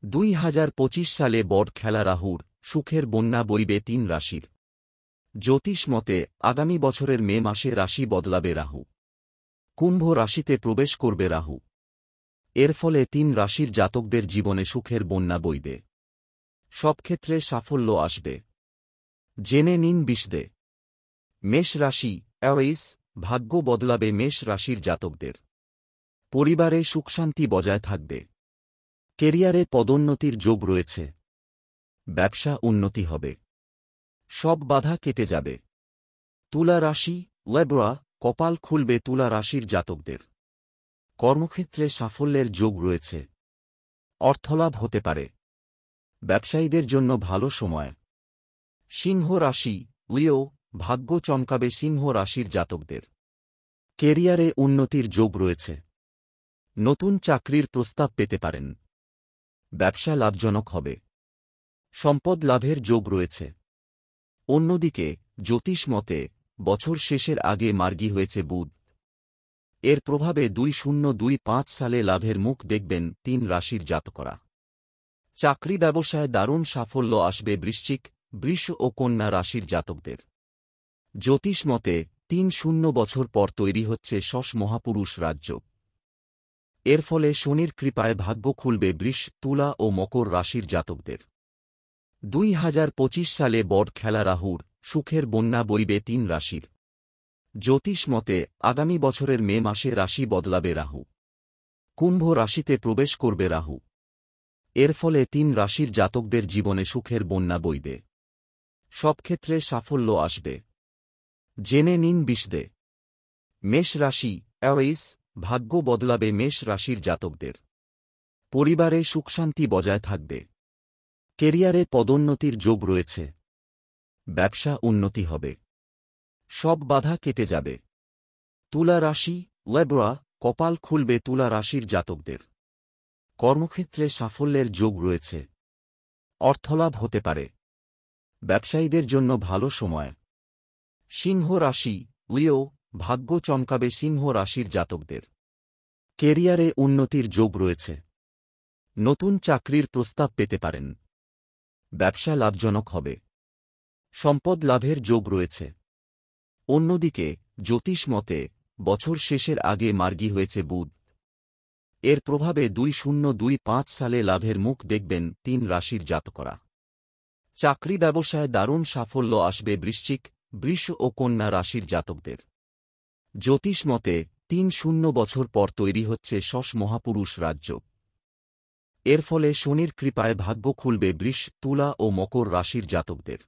2025 সালে বড় খেলা রাহুর সুখের বন্যা বইবে 3 রাশির। জ্যোতিষ মতে আগামী বছরের মে মাসে রাশি বদলাবে রাহু। কুম্ভ রাশিতে প্রবেশ করবে রাহু। এর ফলে 3 রাশির জাতকদের জীবনে সুখের বন্যা বইবে। সব ক্ষেত্রে সাফল্য আসবে। জেনে নিন বিশদে। মেষ রাশি অ্যারিস, ভাগ্য বদলাবে মেষ রাশির জাতকদের। পরিবারে সুখশান্তি বজায় থাকবে। কেরিয়ারে পদোন্নতির যোগ রয়েছে। ব্যবসা উন্নতি হবে। সব বাধা কেটে যাবে। তুলা রাশি লিব্রা, কপাল খুলবে তুলা রাশির জাতকদের। কর্মক্ষেত্রে সাফল্যের যোগ রয়েছে। অর্থলাভ হতে পারে। ব্যবসায়ীদের জন্য ভালো সময়। সিংহ রাশি লিও, ভাগ্য চমকাবে সিংহ রাশির জাতকদের। কেরিয়ারে উন্নতির যোগ রয়েছে। নতুন চাকরির প্রস্তাব পেতে পারেন। ব্যবসা লাভজনক হবে। সম্পদ লাভের যোগ রয়েছে। অন্যদিকে জ্যোতিষ মতে বছর শেষের আগে মার্গী হয়েছে বুধ। এর প্রভাবে 2025 সালে লাভের মুখ দেখবেন 3 রাশির জাতকরা। চাকরি ব্যবসায় দারুণ সাফল্য আসবে বৃশ্চিক, বৃষ ও কন্যা রাশির জাতকদের। জ্যোতিষ মতে 3 বছর পর তৈরি হচ্ছে শশ মহাপুরুষ রাজ্য। এর ফলে শনির কৃপায় ভাগ্য খুলবে বৃষ, তুলা ও মকর রাশির জাতকদের। 2025 সালে বড় খেলা রাহুর সুখের বন্যা বইবে 3 রাশির। জ্যোতিষ মতে আগামী বছরের মে মাসে রাশি বদলাবে রাহু। কুম্ভ রাশিতে প্রবেশ করবে রাহু। এর ফলে 3 রাশির জাতকদের জীবনে সুখের বন্যা বইবে। সব ক্ষেত্রে সাফল্য আসবে। জেনে নিন বিশদে। মেষ রাশি অ্যারিস, ভাগ্য বদলাবে মেষ রাশির জাতকদের। পরিবারে সুখশান্তি বজায় থাকবে। কেরিয়ারে পদোন্নতির যোগ রয়েছে। ব্যবসা উন্নতি হবে। সব বাধা কেটে যাবে। তুলা রাশি লিব্রা, কপাল খুলবে তুলা রাশির জাতকদের। কর্মক্ষেত্রে সাফল্যের যোগ রয়েছে। অর্থলাভ হতে পারে। ব্যবসায়ীদের জন্য ভালো সময়। সিংহ রাশি লিও, ভাগ্য চমকাবে সিংহ রাশির জাতকদের। কেরিয়ারে উন্নতির যোগ রয়েছে। নতুন চাকরির প্রস্তাব পেতে পারেন। ব্যবসা লাভজনক হবে। সম্পদ লাভের যোগ রয়েছে। অন্যদিকে জ্যোতিষ মতে বছর শেষের আগে মার্গী হয়েছে বুধ। এর প্রভাবে 2025 সালে লাভের মুখ দেখবেন 3 রাশির জাতকরা। চাকরি ব্যবসায় দারুণ সাফল্য আসবে বৃশ্চিক, বৃষ ও কন্যা রাশির জাতকদের। জ্যোতিষ মতে 3 বছর পর তৈরি হচ্ছে শশ মহাপুরুষ রাজ্য। এর ফলে শনির কৃপায় ভাগ্য খুলবে বৃষ, তুলা ও মকর রাশির জাতকদের।